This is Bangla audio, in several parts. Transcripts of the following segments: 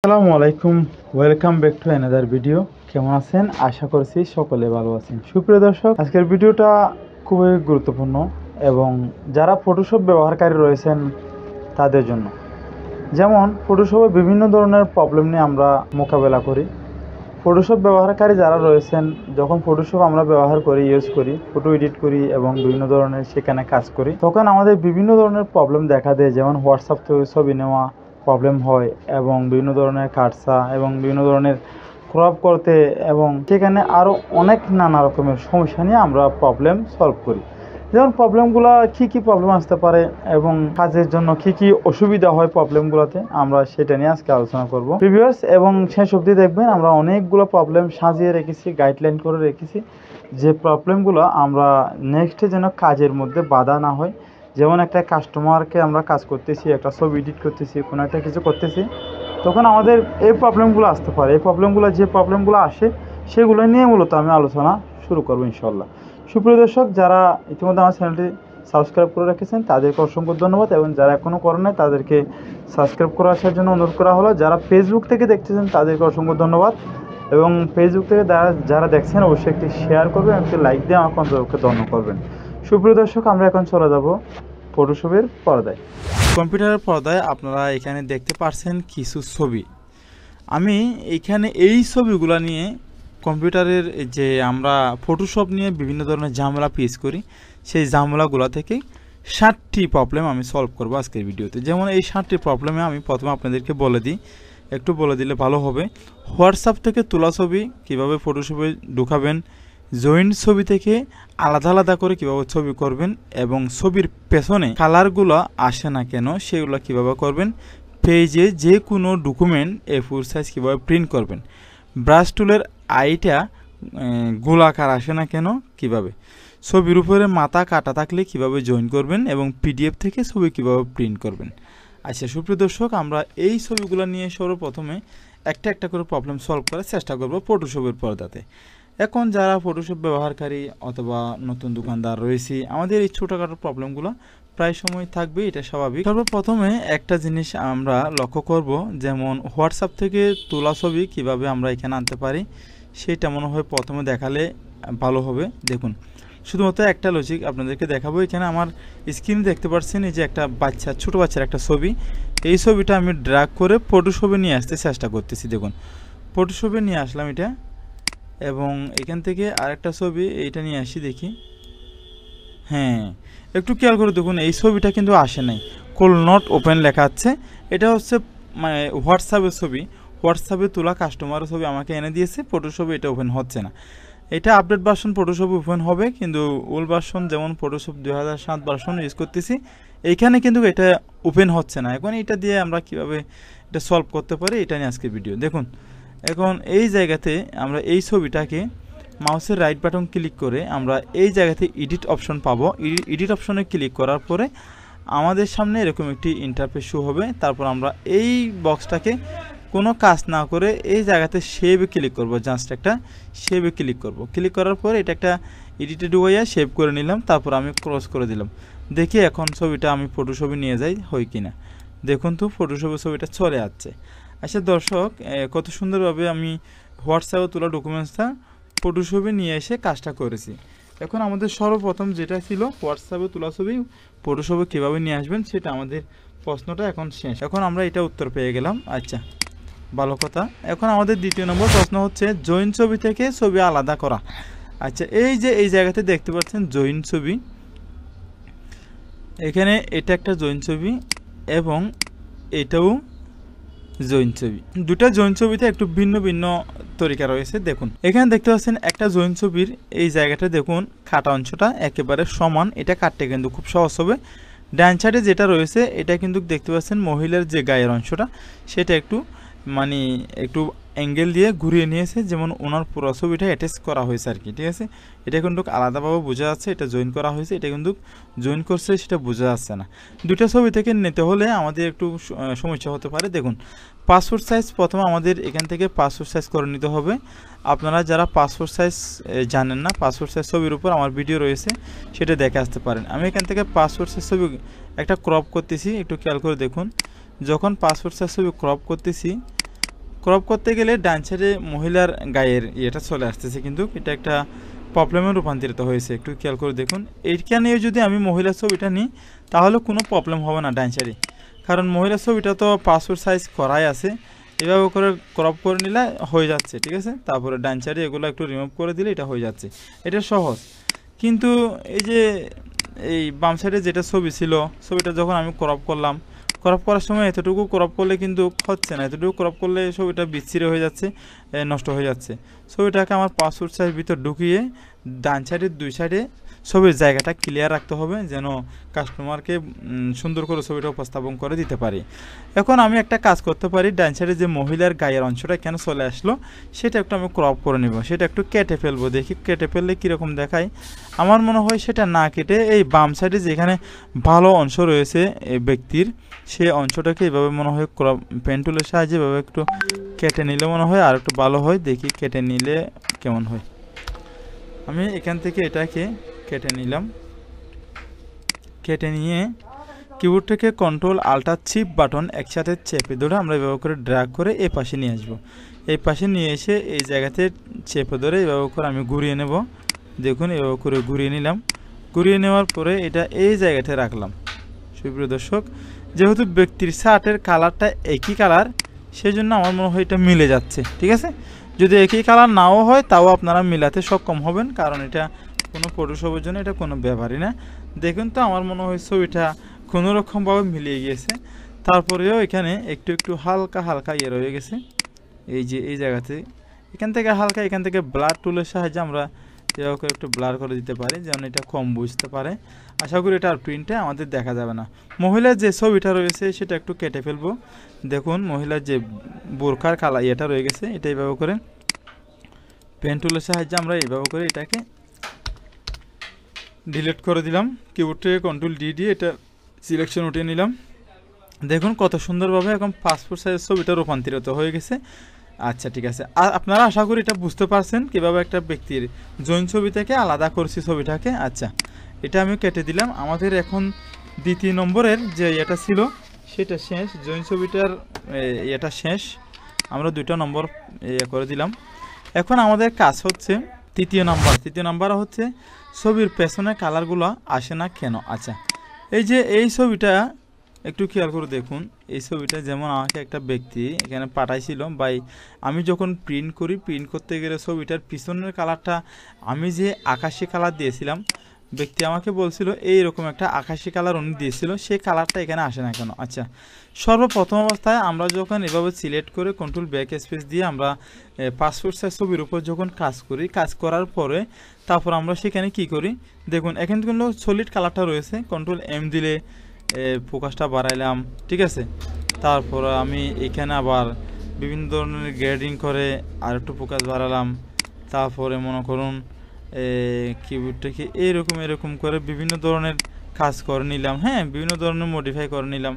আসসালামু আলাইকুম, welcome back to another video. কেমন আছেন? আশা করছি সকলে ভালো আছেন। সুপ্রিয় দর্শক, আজকের ভিডিওটা খুবই গুরুত্বপূর্ণ এবং যারা ফটোশপ ব্যবহারকারী রয়েছেন তাদের জন্য। যেমন ফটোশপে বিভিন্ন ধরনের প্রবলেম নিয়ে আমরা মোকাবেলা করি। ফটোশপ ব্যবহারকারী যারা রয়েছেন, যখন ফটোশপ আমরা ব্যবহার করি, ইউজ করি, ফটো এডিট করি এবং বিভিন্ন ধরনের সেখানে কাজ করি, তখন আমাদের বিভিন্ন ধরনের প্রবলেম দেখা দেয়। যেমন হোয়াটসঅ্যাপ থেকে ছবি নেওয়া প্রবলেম হয় এবং বিভিন্ন ধরনের কাটসা এবং বিভিন্ন ধরনের ক্রপ করতে এবং সেখানে আরও অনেক নানা রকমের সমস্যা নিয়ে আমরা প্রবলেম সলভ করি। যেমন প্রবলেমগুলো কী প্রবলেম আসতে পারে এবং কাজের জন্য কী অসুবিধা হয় প্রবলেমগুলোতে, আমরা সেটা নিয়ে আজকে আলোচনা করব ভিউয়ার্স। এবং শেষ অবধি দেখবেন, আমরা অনেকগুলো প্রবলেম সাজিয়ে রেখেছি, গাইডলাইন করে রেখেছি, যে প্রবলেমগুলো আমরা নেক্সটে যেন কাজের মধ্যে বাধা না হয়। যেমন একটা কাস্টমারকে আমরা কাজ করতেছি, একটা ছবি এডিট করতেছি, কোনো একটা কিছু করতেছি, তখন আমাদের এই প্রবলেমগুলো আসতে পারে। এই প্রবলেমগুলো, যে প্রবলেমগুলো আসে, সেগুলো নিয়ে মূলত আমি আলোচনা শুরু করবো ইনশাল্লাহ। সুপ্রিয় দর্শক, যারা ইতিমধ্যে আমার চ্যানেলটি সাবস্ক্রাইব করে রেখেছেন তাদেরকে অসংখ্য ধন্যবাদ এবং যারা এখনও করেন নাই তাদেরকে সাবস্ক্রাইব করে আসার জন্য অনুরোধ করা হলো। যারা ফেসবুক থেকে দেখতেছেন তাদেরকে অসংখ্য ধন্যবাদ এবং ফেসবুক থেকে যারা দেখছেন অবশ্যই একটি শেয়ার করবেন, একটি লাইক দিয়ে আমাকে অন্ততপক্ষে ধন্য করবেন। সুপ্রিয় দর্শক, আমরা এখন চলে যাব ফটোশপের পর্দায়। কম্পিউটারের পর্দায় আপনারা এখানে দেখতে পাচ্ছেন কিছু ছবি। আমি এখানে এই ছবিগুলো নিয়ে কম্পিউটারের যে আমরা ফটোশপ নিয়ে বিভিন্ন ধরনের ঝামেলা ফেস করি, সেই ঝামেলাগুলো থেকে 7টি প্রবলেম আমি সলভ করবো আজকের ভিডিওতে। যেমন এই 7টি প্রবলেমে আমি প্রথমে আপনাদেরকে বলে দিই, একটু বলে দিলে ভালো হবে। হোয়াটসঅ্যাপ থেকে তোলা ছবি কিভাবে ফটোশপে ঢুকাবেন, জয়েন্ট ছবি থেকে আলাদা আলাদা করে কিভাবে ছবি করবেন এবং ছবির পেছনে কালারগুলো আসে না কেন সেগুলো কিভাবে করবেন, পেজে যে কোনো ডকুমেন্ট A4 সাইজ কীভাবে প্রিন্ট করবেন, ব্রাশ টুলের আইটা গোলাকার আসে না কেন কিভাবে, ছবির উপরে মাথা কাটা থাকলে কিভাবে জয়েন করবেন এবং PDF থেকে ছবি কিভাবে প্রিন্ট করবেন। আচ্ছা সুপ্রিয় দর্শক, আমরা এই ছবিগুলো নিয়ে সর্বপ্রথমে একটা একটা করে প্রবলেম সলভ করার চেষ্টা করব ফটোশপের পর্দাতে। এখন যারা ফটোশপ ব্যবহারকারী অথবা নতুন দোকানদার রয়েছে, আমাদের এই ছোটোখাটো প্রবলেমগুলো প্রায় সময় থাকবে, এটা স্বাভাবিক। সর্বপ্রথমে একটা জিনিস আমরা লক্ষ্য করব, যেমন হোয়াটসঅ্যাপ থেকে তোলা ছবি কিভাবে আমরা এখানে আনতে পারি, সেটা মনে হয় প্রথমে দেখালে ভালো হবে। দেখুন, শুধুমাত্র একটা লজিক আপনাদেরকে দেখাবো। এখানে আমার স্ক্রিন দেখতে পাচ্ছেন, এই যে একটা বাচ্চা, ছোটো বাচ্চার একটা ছবি। এই ছবিটা আমি ড্র্যাগ করে ফটোশপে নিয়ে আসতে চেষ্টা করতেছি। দেখুন, ফটোশপে নিয়ে আসলাম এটা এবং এখান থেকে আরেকটা ছবি এইটা নিয়ে আসি, দেখি। হ্যাঁ, একটু খেয়াল করে দেখুন, এই ছবিটা কিন্তু আসে নাই, কোল নট ওপেন লেখা আছে। এটা হচ্ছে মানে হোয়াটসঅ্যাপের ছবি, হোয়াটসঅ্যাপে তোলা কাস্টমারের ছবি আমাকে এনে দিয়েছে, ফটোশপে এটা ওপেন হচ্ছে না। এটা আপডেট ভার্সন ফটোশপে ওপেন হবে, কিন্তু ওল্ড ভার্সন যেমন ফটোশপ 2007 ভার্সন ইউজ করতেছি, এইখানে কিন্তু এটা ওপেন হচ্ছে না। এখন এটা দিয়ে আমরা কিভাবে এটা সলভ করতে পারি, এটা নিয়ে আজকে ভিডিও। দেখুন, এখন এই জায়গাতে আমরা এই ছবিটাকে মাউসের রাইট বাটন ক্লিক করে আমরা এই জায়গাতে এডিট অপশন পাবো। এডিট অপশনে ক্লিক করার পরে আমাদের সামনে এরকম একটি ইন্টারফেস শো হবে। তারপর আমরা এই বক্সটাকে কোনো কাজ না করে এই জায়গাতে সেভে ক্লিক করব, জাস্ট একটা সেভে ক্লিক করব। ক্লিক করার পরে এটা একটা এডিটে ঢুকাইয়া সেভ করে নিলাম, তারপর আমি ক্লোজ করে দিলাম। দেখি এখন ছবিটা আমি ফটোশপে নিয়ে যাই হয় কিনা। দেখুন তো ফটোশপে ছবিটা চলে আসছে। আচ্ছা দর্শক, কত সুন্দরভাবে আমি হোয়াটসঅ্যাপে তোলা ডকুমেন্টসটা ফটোশপে নিয়ে এসে কাজটা করেছি। এখন আমাদের সর্বপ্রথম যেটা ছিল হোয়াটসঅ্যাপে তোলা ছবি ফটোশপে কীভাবে নিয়ে আসবেন, সেটা আমাদের প্রশ্নটা এখন শেষ। এখন আমরা এটা উত্তর পেয়ে গেলাম। আচ্ছা, ভালো কথা। এখন আমাদের দ্বিতীয় নম্বর প্রশ্ন হচ্ছে জয়েন্ট ছবি থেকে ছবি আলাদা করা। আচ্ছা, এই যে এই জায়গাতে দেখতে পাচ্ছেন জয়েন্ট ছবি, এখানে এটা একটা জয়েন্ট ছবি এবং এটাও জয়েন্ট ছবি। দুটা জয়েন্ট ছবিতে একটু ভিন্ন ভিন্ন তরিকা রয়েছে। দেখুন, এখানে দেখতে পাচ্ছেন একটা জয়েন্ট ছবির এই জায়গাটা দেখুন, কাটা অংশটা একেবারে সমান, এটা কাটতে কিন্তু খুব সহজ হবে। ডান সাইডে যেটা রয়েছে এটা কিন্তু দেখতে পাচ্ছেন মহিলার যে গায়ের অংশটা, সেটা একটু মানে একটু অ্যাঙ্গেল দিয়ে ঘুরিয়ে নিয়েছে, যেমন ওনার পুরো ছবিটা অ্যাটাচ করা হয়েছে আর কি। ঠিক আছে, এটা কিন্তু আলাদাভাবে বোঝা যাচ্ছে এটা জয়েন করা হয়েছে, এটা কিন্তু জয়েন করছে সেটা বোঝা যাচ্ছে না। দুটা ছবি থেকে নিতে হলে আমাদের একটু সমস্যা হতে পারে। দেখুন, পাসপোর্ট সাইজ প্রথমে আমাদের এখান থেকে পাসপোর্ট সাইজ করে নিতে হবে। আপনারা যারা পাসপোর্ট সাইজ জানেন না, পাসপোর্ট সাইজ ছবির উপর আমার ভিডিও রয়েছে, সেটা দেখে আসতে পারেন। আমি এখান থেকে পাসপোর্ট সাইজ ছবি একটা ক্রপ করতেছি, একটু খেয়াল করে দেখুন। যখন পাসপোর্ট সাইজ ছবি ক্রপ করতেছি ক্রপ করতে গেলে ডান সাইডে মহিলার গায়ের এটা চলে আসতেছে, কিন্তু এটা একটা প্রবলেমে রূপান্তরিত হয়েছে। একটু খেয়াল করে দেখুন, এইখানে যদি আমি মহিলার ছবিটা নিই তাহলে কোনো প্রবলেম হবে না ডান সাইডে, কারণ মহিলার ছবিটা তো পাসপোর্ট সাইজ করাই আছে। এভাবে করে ক্রপ করে নিলে হয়ে যাচ্ছে, ঠিক আছে। তারপরে ডান সাইডে এগুলো একটু রিমুভ করে দিলে এটা হয়ে যাচ্ছে, এটা সহজ। কিন্তু এই যে এই বাম সাইডে যেটা ছবি ছিল, ছবিটা যখন আমি ক্রপ করলাম, ক্রপ করার সময় এতটুকু ক্রপ করলে কিন্তু হচ্ছে না, এতটুকু ক্রপ করলে ছবিটা বিচ্ছিরি হয়ে যাচ্ছে, নষ্ট হয়ে যাচ্ছে। ছবিটাকে আমার পাসপোর্ট সাইজ ভিতর ঢুকিয়ে ডান সাইডের দুই সাইডে ছবির জায়গাটা ক্লিয়ার রাখতে হবে, যেন কাস্টমারকে সুন্দর করে ছবিটা উপস্থাপন করে দিতে পারি। এখন আমি একটা কাজ করতে পারি, ডান সাইডে যে মহিলার গায়ের অংশটা কেন চলে আসলো সেটা একটু আমি ক্রপ করে নেব, সেটা একটু কেটে ফেলবো, দেখি কেটে ফেললে কীরকম দেখায়। আমার মনে হয় সেটা না কেটে এই বাম সাইডে যেখানে ভালো অংশ রয়েছে এই ব্যক্তির, সেই অংশটাকে এভাবে মনে হয় ক্রপ পেন টুলের সাহায্যে এভাবে একটু কেটে নিলে মনে হয় আর একটু ভালো হয়। দেখি কেটে নিলে কেমন হয়। আমি এখান থেকে এটাকে কেটে নিলাম, কেটে নিয়ে কিবোর্ড থেকে কন্ট্রোল আল্টার শিফট বাটন একসাথে চেপে ধরে আমরা এভাবে করে ড্র্যাগ করে এই পাশে নিয়ে আসবো। এই পাশে নিয়ে এসে এই জায়গাতে চেপে ধরে এভাবে করে আমি ঘুরিয়ে নেব। দেখুন এভাবে করে ঘুরিয়ে নিলাম। ঘুরিয়ে নেওয়ার পরে এটা এই জায়গাতে রাখলাম। সুপ্রিয় দর্শক, যেহেতু ব্যক্তির শার্টের কালারটা একই কালার, সেজন্য আমার মনে হয় এটা মিলে যাচ্ছে, ঠিক আছে। যদি একই কালার নাও হয় তাও আপনারা মিলাতে সক্ষম হবেন, কারণ এটা কোনো ফটোশপের জন্য এটা কোনো ব্যাপারই না। দেখুন তো আমার মনে হয় ছবিটা কোনো রকমভাবে মিলিয়ে গিয়েছে। তারপরেও এখানে একটু একটু হালকা হালকা ইয়ে রয়ে গেছে, এই যে এই জায়গাতে এখান থেকে হালকা, এখান থেকে ব্লার টুলের সাহায্যে আমরা এভাবে করে একটু ব্লার করে দিতে পারি, যেন এটা কম বুঝতে পারে। আশা করি এটা আর প্রিন্টে আমাদের দেখা যাবে না। মহিলার যে ছবিটা রয়েছে সেটা একটু কেটে ফেলবো। দেখুন মহিলার যে বোরকার কালা ইয়েটা রয়ে গেছে, এটা এইভাবে করে পেন টুলের সাহায্যে আমরা এইভাবে করে এটাকে ডিলিট করে দিলাম। কিবোর্ড থেকে কন্ট্রোল ডি দিয়ে এটা সিলেকশন উঠিয়ে নিলাম। দেখুন কত সুন্দরভাবে এখন পাসপোর্ট সাইজ ছবিটা রূপান্তরিত হয়ে গেছে। আচ্ছা ঠিক আছে, আর আপনারা আশা করি এটা বুঝতে পারছেন কীভাবে একটা ব্যক্তির জৈন ছবি থেকে আলাদা করছি ছবিটাকে। আচ্ছা, এটা আমি কেটে দিলাম। আমাদের এখন দ্বিতীয় নম্বরের যে এটা ছিল সেটা শেষ, জৈন ছবিটার এটা শেষ, আমরা 2টা নম্বর করে দিলাম। এখন আমাদের কাজ হচ্ছে তৃতীয় নাম্বার হচ্ছে ছবির পেছনে কালারগুলো আসে না কেন। আচ্ছা, এই যে এই ছবিটা একটু খেয়াল করে দেখুন, এই ছবিটা যেমন আমাকে একটা ব্যক্তি এখানে পাঠাইছিল, বাই আমি যখন প্রিন্ট করি, প্রিন্ট করতে গেলে ছবিটার পিছনের কালারটা আমি যে আকাশি কালার দিয়েছিলাম, ব্যক্তি আমাকে বলছিল এইরকম একটা আকাশি কালার উনি দিয়েছিল, সেই কালারটা এখানে আসে না কেন। আচ্ছা, সর্বপ্রথম অবস্থায় আমরা যখন এভাবে সিলেক্ট করে কন্ট্রোল ব্যাক স্পেস দিয়ে আমরা পাসপোর্ট সাইজ ছবির উপর যখন কাজ করি, কাজ করার পরে তারপর আমরা সেখানে কি করি, দেখুন এখানে কিন্তু সলিড কালারটা রয়েছে, কন্ট্রোল এম দিলে ফোকাসটা বাড়াইলাম, ঠিক আছে। তারপর আমি এখানে আবার বিভিন্ন ধরনের গ্রেডিং করে আর একটু ফোকাস বাড়ালাম। তারপরে মনে করুন কিবোর্ডটাকে এরকম করে বিভিন্ন ধরনের কাজ করে নিলাম, হ্যাঁ, বিভিন্ন ধরনের মডিফাই করে নিলাম।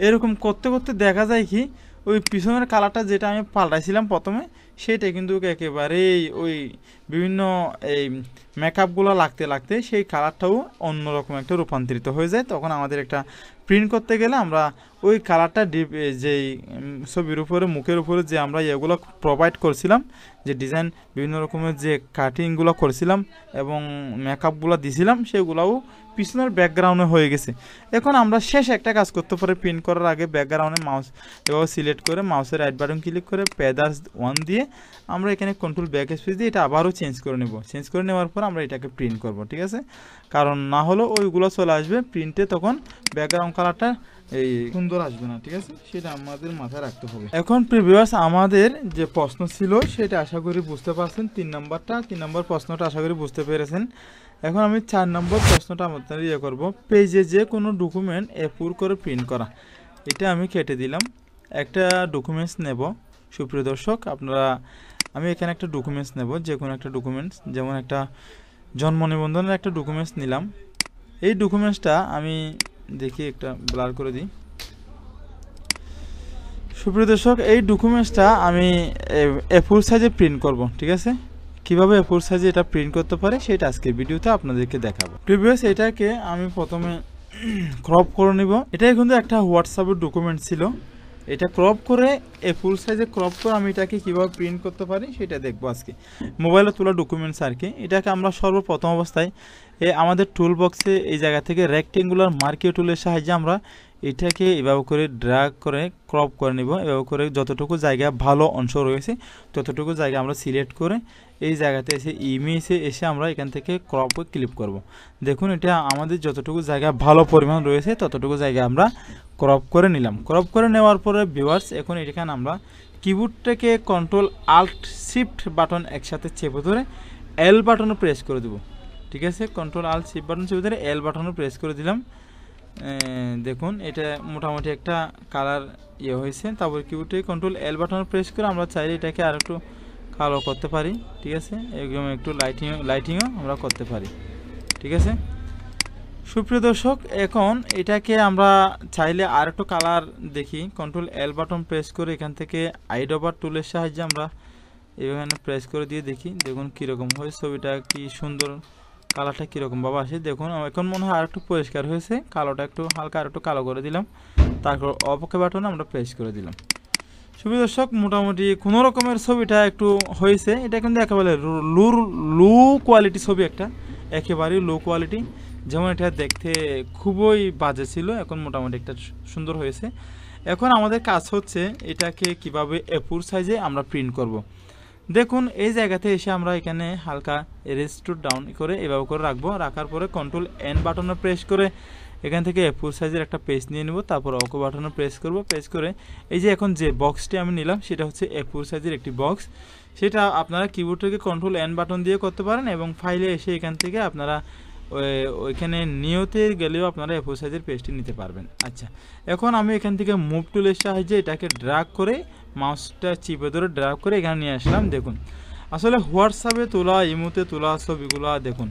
এরকম করতে করতে দেখা যায় কি ওই পিছনের কালারটা যেটা আমি পাল্টাইছিলাম প্রথমে, সেটা কিন্তু একেবারেই ওই বিভিন্ন এই মেকআপগুলো লাগতে সেই কালারটাও অন্যরকম একটা রূপান্তরিত হয়ে যায়। তখন আমাদের একটা প্রিন্ট করতে গেলে আমরা ওই কালারটা যেই ছবির উপরে মুখের উপরে যে আমরা এগুলো প্রোভাইড করছিলাম, যে ডিজাইন বিভিন্ন রকমের যে কাটিংগুলো করছিলাম এবং মেকআপগুলো দিছিলাম, সেগুলোও পিছনের ব্যাকগ্রাউন্ডে হয়ে গেছে। এখন আমরা শেষ একটা কাজ করতে পারি, প্রিন্ট করার আগে ব্যাকগ্রাউন্ডে মাউস এভাবে সিলেক্ট করে মাউসের রাইট বাটন ক্লিক করে প্যাদার্স 1 দিয়ে আমরা এখানে কন্ট্রোল ব্যাক স্পেস দিয়ে এটা আবারও চেঞ্জ করে নেব। চেঞ্জ করে নেওয়ার পর আমরা এটাকে প্রিন্ট করব, ঠিক আছে। কারণ না হলেও ওইগুলো চলে আসবে প্রিন্টে, তখন ব্যাকগ্রাউন্ড কালারটা এই সুন্দর আসবে না, ঠিক আছে, সেটা আমাদের মাথায় রাখতে হবে। এখন প্রিভিউয়ার্স আমাদের যে প্রশ্ন ছিল সেটা আশা করি বুঝতে পারছেন। 3 নম্বর প্রশ্নটা আশা করি বুঝতে পেরেছেন। এখন আমি 4 নম্বর প্রশ্নটা আমাদের করব, পেজে যে কোনো ডকুমেন্ট এ4 করে প্রিন্ট করা। এটা আমি কেটে দিলাম। একটা ডকুমেন্টস নেব সুপ্রিয় দর্শক, আপনারা আমি এখানে একটা ডকুমেন্টস নেব, যে কোনো একটা ডকুমেন্টস, যেমন একটা জন্ম নিবন্ধনের একটা ডকুমেন্টস নিলাম। এই ডকুমেন্টসটা আমি দেখি একটা ব্লার করে দিই। সুপ্রিয় দর্শক, এই ডকুমেন্টসটা আমি এ4 সাইজে প্রিন্ট করব, ঠিক আছে। কিভাবে এ4 সাইজে এটা প্রিন্ট করতে পারে সেটা আজকে ভিডিওতে আপনাদেরকে দেখাবো। প্রিভিয়াস এটাকে আমি প্রথমে ক্রপ করে নিব। এটাই কিন্তু একটা হোয়াটসঅ্যাপের ডকুমেন্ট ছিল, এটা ক্রপ করে ফুল সাইজে ক্রপ করে আমি এটাকে কীভাবে প্রিন্ট করতে পারি সেটা দেখবো আজকে। মোবাইলে তোলা ডকুমেন্টস আর কি। এটাকে আমরা সর্বপ্রথম অবস্থায় আমাদের টুল বক্সে এই জায়গা থেকে রেক্টেঙ্গুলার মার্কিং টুলের সাহায্যে আমরা এটাকে এভাবে করে ড্র্যাগ করে ক্রপ করে নিব। এভাবে করে যতটুকু জায়গা ভালো অংশ রয়েছে ততটুকু জায়গা আমরা সিলেক্ট করে এই জায়গাতে এসে ইমেজে এসে আমরা এখান থেকে ক্রপ ক্লিপ করব। দেখুন এটা আমাদের যতটুকু জায়গা ভালো পরিমাণ রয়েছে ততটুকু জায়গা আমরা ক্রপ করে নিলাম। ক্রপ করে নেওয়ার পরে ভিউয়ার্স এখন এখানে আমরা কিবোর্ডটাকে কন্ট্রোল আল্ট শিফট বাটন একসাথে চেপে ধরে এল বাটনে প্রেস করে দেব। ঠিক আছে, কন্ট্রোল আল্ট শিফট বাটন চেপে ধরে এল বাটনে প্রেস করে দিলাম। দেখুন এটা মোটামুটি একটা কালার হয়েছে। তারপর কিবোর্ডে কন্ট্রোল এল বাটনে প্রেস করে আমরা চাইলে এটাকে আর একটু কালো করতে পারি। ঠিক আছে, একদম একটু লাইটিংও আমরা করতে পারি। ঠিক আছে সুপ্রিয় দর্শক, এখন এটাকে আমরা চাইলে আর একটু কালার দেখি। কন্ট্রোল এল বাটন প্রেস করে এখান থেকে আইডোবার টুলের সাহায্যে আমরা এখানে প্রেস করে দিয়ে দেখি। দেখুন কীরকম হয় ছবিটা, কি সুন্দর কালারটা কীরকম ভাবে আসে। দেখুন এখন মনে হয় আর একটু পরিষ্কার হয়েছে, কালোটা একটু হালকা আর একটু কালো করে দিলাম। তারপর অপকে বাটনে আমরা প্রেস করে দিলাম। সুপ্রিয় দর্শক, মোটামুটি কোনো রকমের ছবিটা একটু হয়েছে। এটা কিন্তু একেবারে লো কোয়ালিটি ছবি, একটা একেবারেই লো কোয়ালিটি। যেমন এটা দেখতে খুবই বাজে ছিল, এখন মোটামুটি একটা সুন্দর হয়েছে। এখন আমাদের কাজ হচ্ছে এটাকে কিভাবে A4 সাইজে আমরা প্রিন্ট করব। দেখুন এই জায়গাতে এসে আমরা এখানে হালকা রেস্ট ডাউন করে এভাবে করে রাখবো। রাখার পরে কন্ট্রোল এন বাটনে প্রেস করে এখান থেকে A4 সাইজের একটা পেজ নিয়ে নেব। তারপর ওকে বাটনে প্রেস করব। প্রেস করে এই যে এখন যে বক্সটি আমি নিলাম সেটা হচ্ছে A4 সাইজের একটি বক্স। সেটা আপনারা কিবোর্ড থেকে কন্ট্রোল এন বাটন দিয়ে করতে পারেন এবং ফাইলে এসে এখান থেকে আপনারা ওইখানে নিয়তে গেলেও আপনারা A4 সাইজের পেজটি নিতে পারবেন। আচ্ছা, এখন আমি এখান থেকে মুভ টুলের সাহায্যে এটাকে ড্র্যাগ করে মাউসটা চিপে ধরে ড্র্যাগ করে এখানে নিয়ে আসলাম। দেখুন আসলে হোয়াটসঅ্যাপে তোলা, ইমোতে তোলা ছবিগুলো দেখুন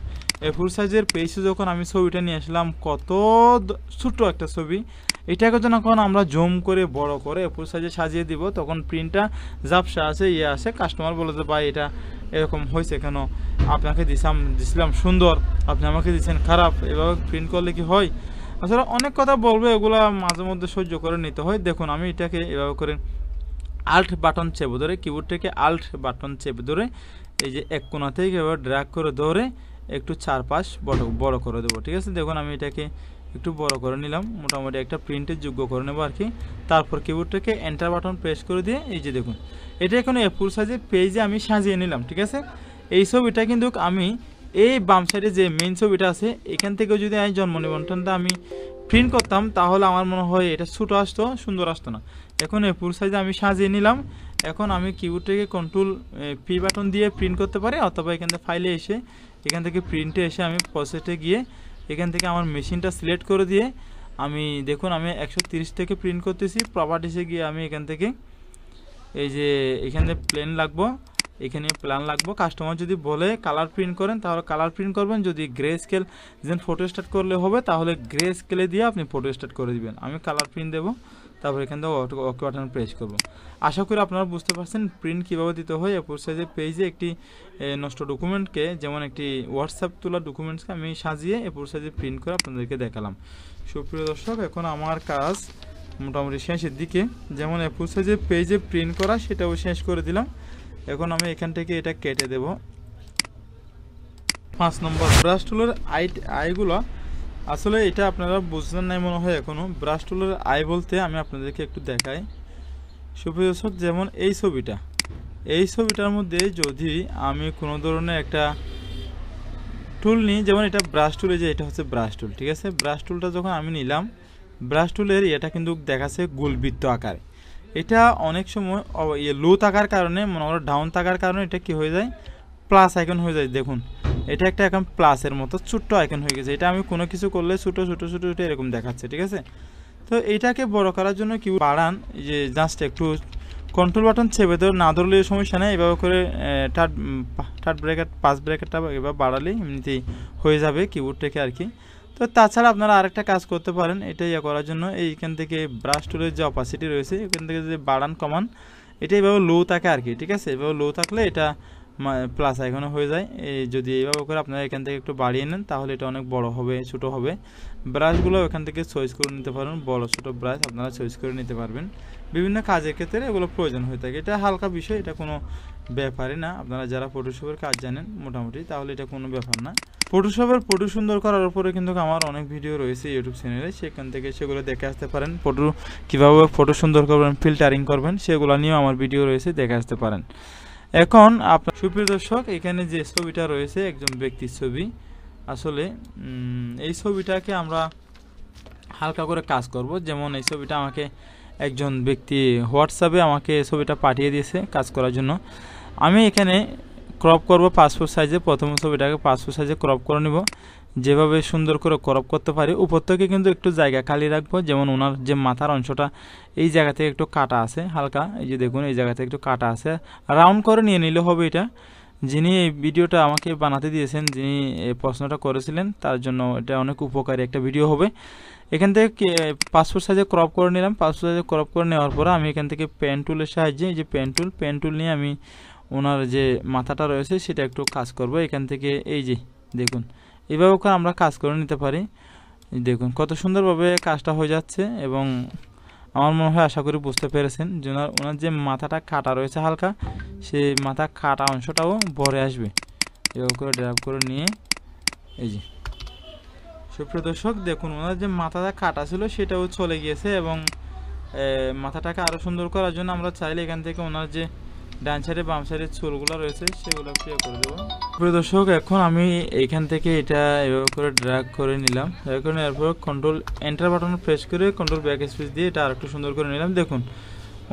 A4 সাইজের পেজে যখন আমি ছবিটা নিয়ে আসলাম, কত ছোট একটা ছবি, এটাকে যখন আমরা জুম করে বড় করে A4 সাইজে সাজিয়ে দিব তখন প্রিন্টটা ঝাপসা আছে আছে। কাস্টমার বলে যে ভাই এটা এরকম হয়েছে কেন, আপনাকে দিছিলাম সুন্দর, আপনি আমাকে দিচ্ছেন খারাপ, এভাবে প্রিন্ট করলে কি হয়। আসলে অনেক কথা বলবে, এগুলো মাঝে মধ্যে সহ্য করে নিতে হয়। দেখুন আমি এটাকে এভাবে করে আল্ট বাটন চেপে ধরে কিবোর্ড থেকে আল্ট বাটন চেপে ধরে এই যে এক কোণা থেকে এবার ড্র্যাগ করে ধরে একটু চারপাশ বড় করে দেবো। ঠিক আছে, দেখুন আমি এটাকে একটু বড় করে নিলাম, মোটামুটি একটা প্রিন্টের যোগ্য করে নেবো আর কি। তারপর কিবোর্ডটাকে এন্টার বাটন প্রেস করে দিয়ে এই যে দেখুন এটা এখন A4 সাইজের পেজে আমি সাজিয়ে নিলাম। ঠিক আছে, এই ছবিটা কিন্তু আমি এই বাম সাইডে যে মেইন ছবিটা আছে এখান থেকেও যদি আমি জন্ম নিবন্ধনটা আমি প্রিন্ট করতাম তাহলে আমার মনে হয় এটা ছোটো আসতো, সুন্দর আসতো না। এখন A4 সাইজে আমি সাজিয়ে নিলাম। এখন আমি কিবোর্ড থেকে কন্ট্রোল পি বাটন দিয়ে প্রিন্ট করতে পারি, অথবা এখান থেকে ফাইলে এসে এখান থেকে প্রিন্টে এসে আমি প্রসেসে গিয়ে এখান থেকে আমার মেশিনটা সিলেক্ট করে দিয়ে আমি দেখুন আমি 130 থেকে প্রিন্ট করতেছি। প্রপার্টিসে গিয়ে আমি এখান থেকে এই যে এখানে প্লেন লাগবো, এখানে প্ল্যান লাগবো। কাস্টমার যদি বলে কালার প্রিন্ট করেন তাহলে কালার প্রিন্ট করবেন, যদি গ্রে স্কেল যেন ফটো স্টার্ট করলে হবে তাহলে গ্রে স্কেলে দিয়ে আপনি ফটো স্টার্ট করে দিবেন। আমি কালার প্রিন্ট দেবো, তারপর এখান থেকে ওকে বাটন প্রেস করবো। আশা করি আপনারা বুঝতে পারছেন প্রিন্ট কীভাবে দিতে হয়। A4 সাইজের পেজে একটি নষ্ট ডকুমেন্টকে, যেমন একটি হোয়াটসঅ্যাপ তোলা ডকুমেন্টসকে আমি সাজিয়ে A4 সাইজে প্রিন্ট করে আপনাদেরকে দেখালাম। সুপ্রিয় দর্শক, এখন আমার কাজ মোটামুটি শেষের দিকে। যেমন A4 সাইজের পেজে প্রিন্ট করা সেটাও শেষ করে দিলাম। এখন আমি এখান থেকে এটা কেটে দেব। 5 নম্বর ব্রাশ টুলের আইগুলো আসলে এটা আপনারা বুঝলেন নাই মনে হয় এখনও। ব্রাশ টুলের আই বলতে আমি আপনাদেরকে একটু দেখাই। সুপ্রিয় দর্শক, যেমন এই ছবিটার মধ্যে যদি আমি কোনো ধরনের একটা টুল নিই, যেমন এটা ব্রাশ টুল, যে এটা হচ্ছে ব্রাশ টুল। ঠিক আছে, ব্রাশ টুলটা যখন আমি নিলাম, ব্রাশ টুলের এটা কিন্তু দেখাচ্ছে গোলবৃত্ত আকারে। এটা অনেক সময় লো থাকার কারণে, মনে করো ডাউন থাকার কারণে এটা কি হয়ে যায়, প্লাস আইকন হয়ে যায়। দেখুন এটা একটা এখন প্লাসের মতো ছোট্ট আইকন হয়ে গেছে। এটা আমি কোনো কিছু করলে ছোটো ছোটো ছোটো ছোটো এরকম দেখাচ্ছে। ঠিক আছে, তো এইটাকে বড় করার জন্য কি বাড়ান, যে জাস্ট একটু কন্ট্রোল বাটন চেপে ধরে, না ধরলে সমস্যা নেই, এভাবে করে থার্ড ব্র্যাকেট 5 ব্র্যাকেটটা এবার বাড়ালেই এমনিতেই হয়ে যাবে কিবোর্ড থেকে আর কি। তো তাছাড়া আপনারা আরেকটা কাজ করতে পারেন এটা করার জন্য, এইখান থেকে ব্রাশ টুলের যে অপাসিটি রয়েছে এখান থেকে যে বাড়ান কমান, এটা এইভাবে লো থাকে আর কি। ঠিক আছে, এভাবে লো থাকলে এটা প্লাস আইকনে হয়ে যায়। এই যদি এইভাবে করে আপনারা এখান থেকে একটু বাড়িয়ে নেন তাহলে এটা অনেক বড় হবে, ছোট হবে। ব্রাশগুলো এখান থেকে চয়েস করে নিতে পারবেন, বড় ছোট ব্রাশ আপনারা চয়েস করে নিতে পারবেন। বিভিন্ন কাজের ক্ষেত্রে এগুলো প্রয়োজন হয়ে থাকে। এটা হালকা বিষয়, এটা কোনো ব্যাপারই না। আপনারা যারা ফটোশপের কাজ জানেন মোটামুটি, তাহলে এটা কোনো ব্যাপার না। ফটোশপের ফটো সুন্দর করার উপরে কিন্তু আমার অনেক ভিডিও রয়েছে ইউটিউব চ্যানেলে, সেখান থেকে সেগুলো দেখে আসতে পারেন। ফটো কীভাবে ফটো সুন্দর করবেন, ফিল্টারিং করবেন, সেগুলো নিয়েও আমার ভিডিও রয়েছে, দেখে আসতে পারেন। এখন আপনার সুপ্রিয় দর্শক, এখানে যে ছবিটা রয়েছে একজন ব্যক্তির ছবি। আসলে এই ছবিটাকে আমরা হালকা করে কাজ করব। যেমন এই ছবিটা আমাকে একজন ব্যক্তি হোয়াটসঅ্যাপে আমাকে ছবিটা পাঠিয়ে দিয়েছে কাজ করার জন্য। আমি এখানে ক্রপ করব পাসপোর্ট সাইজে। প্রথম ছবিটাকে পাসপোর্ট সাইজে ক্রপ করে নিব, যেভাবে সুন্দর করে ক্রপ করতে পারি। উপর থেকে কিন্তু একটু জায়গা খালি রাখবো, যেমন ওনার যে মাথার অংশটা এই জায়গা থেকে একটু কাটা আছে হালকা, এই যে দেখুন এই জায়গা থেকে একটু কাটা আছে, রাউন্ড করে নিয়ে নিলে হবে। এটা যিনি এই ভিডিওটা আমাকে বানাতে দিয়েছেন, যিনি এই প্রশ্নটা করেছিলেন, তার জন্য এটা অনেক উপকারী একটা ভিডিও হবে। এখান থেকে পাসপোর্ট সাইজে ক্রপ করে নিলাম। পাসপোর্ট সাইজে ক্রপ করে নেওয়ার পরে আমি এখান থেকে পেন টুলের সাহায্যে, এই যে পেন টুল নিয়ে আমি ওনার যে মাথাটা রয়েছে সেটা একটু কাজ করব। এখান থেকে এই যে দেখুন এইভাবে করে আমরা কাজ করে নিতে পারি। দেখুন কত সুন্দরভাবে কাজটা হয়ে যাচ্ছে, এবং আমার মনে হয় আশা করি বুঝতে পেরেছেন যে ওনার যে মাথাটা কাটা রয়েছে হালকা, সেই মাথা কাটা অংশটাও ভরে আসবে। এভাবে করে ড্রাইভ করে নিয়ে এই যে সুপ্রিয় দর্শক দেখুন ওনার যে মাথাটা কাটা ছিল সেটাও চলে গিয়েছে, এবং মাথাটাকে আরও সুন্দর করার জন্য আমরা চাইলে এখান থেকে ওনার যে ডান সাইডে বাম সাইডের চুলগুলো রয়েছে সেগুলো ক্লিয়ার করে দেবো। প্রিয় দর্শক, এখন আমি এইখান থেকে এটা এভাবে করে ড্র্যাগ করে নিলাম। ড্র্যাগ করে নেওয়ার পর কন্ট্রোল এন্টার বাটন প্রেস করে কন্ট্রোল ব্যাক স্পেস দিয়ে এটা আরেকটু সুন্দর করে নিলাম। দেখুন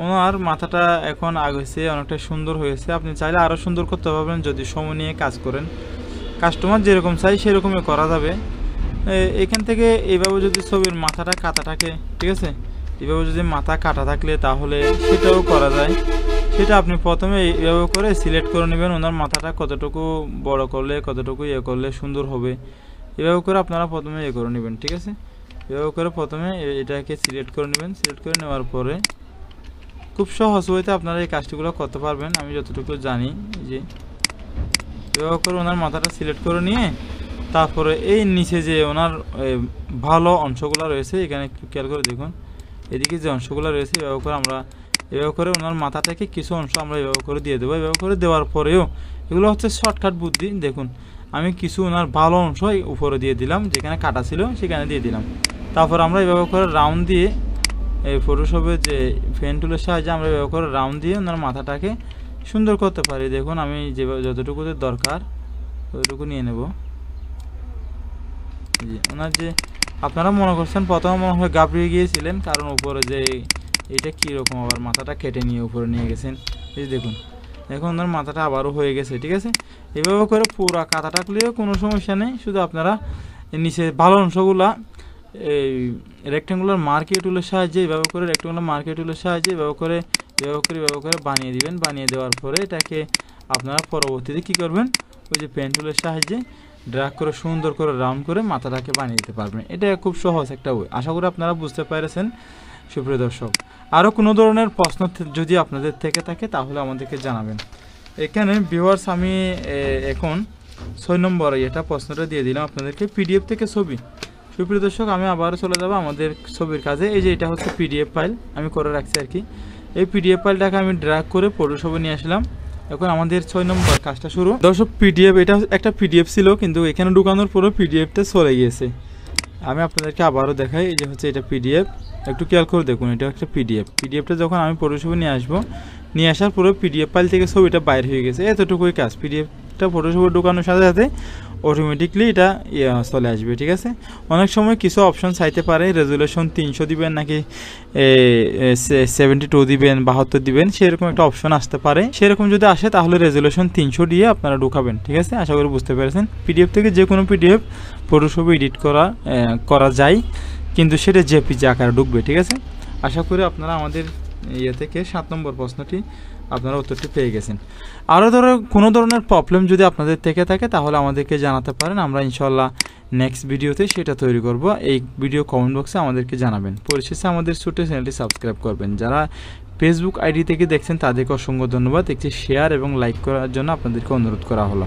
ওনার মাথাটা এখন আগেছে অনেকটা সুন্দর হয়েছে। আপনি চাইলে আরও সুন্দর করতে পারবেন যদি সময় নিয়ে কাজ করেন। কাস্টমার যেরকম চাই সেরকমই করা যাবে। এখান থেকে এইভাবে যদি ছবির মাথাটা কাটা থাকে, ঠিক আছে, এইভাবে যদি মাথা কাটা থাকলে তাহলে সেটাও করা যায়। সেটা আপনি প্রথমে এইভাবে করে সিলেক্ট করে নেবেন, ওনার মাথাটা কতটুকু বড় করলে কতটুকু করলে সুন্দর হবে। এভাবে করে আপনারা প্রথমে করে নেবেন, ঠিক আছে। এভাবে করে প্রথমে এটাকে সিলেক্ট করে নেবেন। সিলেক্ট করে নেওয়ার পরে খুব সহজ ওয়েতে আপনারা এই কাজটিগুলো করতে পারবেন, আমি যতটুকু জানি। যে এভাবে করে ওনার মাথাটা সিলেক্ট করে নিয়ে তারপরে এই নিচে যে ওনার ভালো অংশগুলো রয়েছে এখানে একটু খেয়াল করে দেখুন, এদিকে যে অংশগুলো রয়েছে এভাবে করে আমরা এভাবে করে ওনার মাথাটাকে কিছু অংশ আমরা এভাবে করে দিয়ে দেবো। এভাবে করে দেওয়ার পরেও এগুলো হচ্ছে শর্টকাট বুদ্ধি। দেখুন আমি কিছু ওনার ভালো অংশ উপরে দিয়ে দিলাম, যেখানে কাটা ছিল সেখানে দিয়ে দিলাম। তারপর আমরা এভাবে করে রাউন্ড দিয়ে এই ফটোশপের যে পেন টুলের সাহায্যে আমরা এভাবে করে রাউন্ড দিয়ে ওনার মাথাটাকে সুন্দর করতে পারি। দেখুন আমি যেভাবে যতটুকু দরকার ততটুকু নিয়ে নেব। জি, ওনার যে আপনারা মনে করছেন প্রথমে মনে হয় গাবড়িয়ে গিয়েছিলেন, কারণ উপরে যে এটা কীরকম আবার মাথাটা কেটে নিয়ে উপরে নিয়ে গেছেন। এই দেখুন এখন ওনার মাথাটা আবারও হয়ে গেছে, ঠিক আছে। এভাবে করে পুরো কাঁথাটা খুলেও কোনো সমস্যা নেই, শুধু আপনারা নিচে ভালো অংশগুলা এই রেক্টেঙ্গুলার মার্কিং টুলের সাহায্যে এভাবে করে রেক্টেঙ্গুলার মার্কিং টুলের সাহায্যে এভাবে করে বানিয়ে দিবেন। বানিয়ে দেওয়ার পরে এটাকে আপনারা পরবর্তীতে কী করবেন, ওই যে পেন টুলের সাহায্যে ড্র্যাগ করে সুন্দর করে রাউন্ড করে মাথাটাকে বানিয়ে দিতে পারবেন। এটা খুব সহজ একটা ওয়ে। আশা করি আপনারা বুঝতে পেরেছেন সুপ্রিয় দর্শক। আরও কোনো ধরনের প্রশ্ন যদি আপনাদের থেকে থাকে তাহলে আমাদেরকে জানাবেন। এখানে ভিউয়ার্স আমি এখন 6 নম্বরে এটা প্রশ্নটা দিয়ে দিলাম আপনাদেরকে, পিডিএফ থেকে ছবি। সুপ্রিয় দর্শক আমি আবারও চলে যাব আমাদের ছবির কাজে। এই যে এটা হচ্ছে পিডিএফ ফাইল আমি করে রাখছি আর কি। এই পিডিএফ ফাইলটাকে আমি ড্র্যাগ করে ফটোশপে নিয়ে আসলাম। এখন আমাদের 6 নম্বর কাজটা শুরু। দর্শক পিডিএফ এটা একটা পিডিএফ ছিল, কিন্তু এখানে ঢুকানোর পরেও পিডিএফটা চলে গিয়েছে। আমি আপনাদেরকে আবারও দেখাই। এই যে হচ্ছে এটা পিডিএফ, একটু খেয়াল করে দেখুন এটা একটা পিডিএফটা যখন আমি ফটোশপে নিয়ে আসবো, নিয়ে আসার পরে পিডিএফ ফাইল থেকে ছবিটা বাইরে হয়ে গেছে। এতটুকুই কাজ। পিডিএফটা ফটোশপে ঢুকানোর সাথে সাথে অটোমেটিকলি এটা চলে আসবে, ঠিক আছে। অনেক সময় কিছু অপশন চাইতে পারে, রেজুলেশন 300 দিবেন নাকি 72 দিবেন 72 দিবেন, সেরকম একটা অপশন আসতে পারে। সেরকম যদি আসে তাহলে রেজুলেশন 300 দিয়ে আপনারা ঢুকাবেন, ঠিক আছে। আশা করি বুঝতে পেরেছেন। পিডিএফ থেকে যে কোনো পিডিএফ ফটোশপে এডিট করা যায়, কিন্তু সেটা জেপিজি আকারে ঢুকবে, ঠিক আছে। আশা করি আপনারা আমাদের থেকে 7 নম্বর প্রশ্নটি আপনারা উত্তরটি পেয়ে গেছেন। আরও কোনো ধরনের প্রবলেম যদি আপনাদের থেকে থাকে তাহলে আমাদেরকে জানাতে পারেন, আমরা ইনশাল্লাহ নেক্সট ভিডিওতে সেটা তৈরি করব। এই ভিডিও কমেন্ট বক্সে আমাদেরকে জানাবেন। পরিশেষে আমাদের ছোট্ট চ্যানেলটি সাবস্ক্রাইব করবেন। যারা ফেসবুক আইডি থেকে দেখছেন তাদেরকে অসংখ্য ধন্যবাদ। একটি শেয়ার এবং লাইক করার জন্য আপনাদেরকে অনুরোধ করা হলো।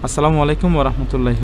আসসালামু আলাইকুম ওয়া রাহমাতুল্লাহি।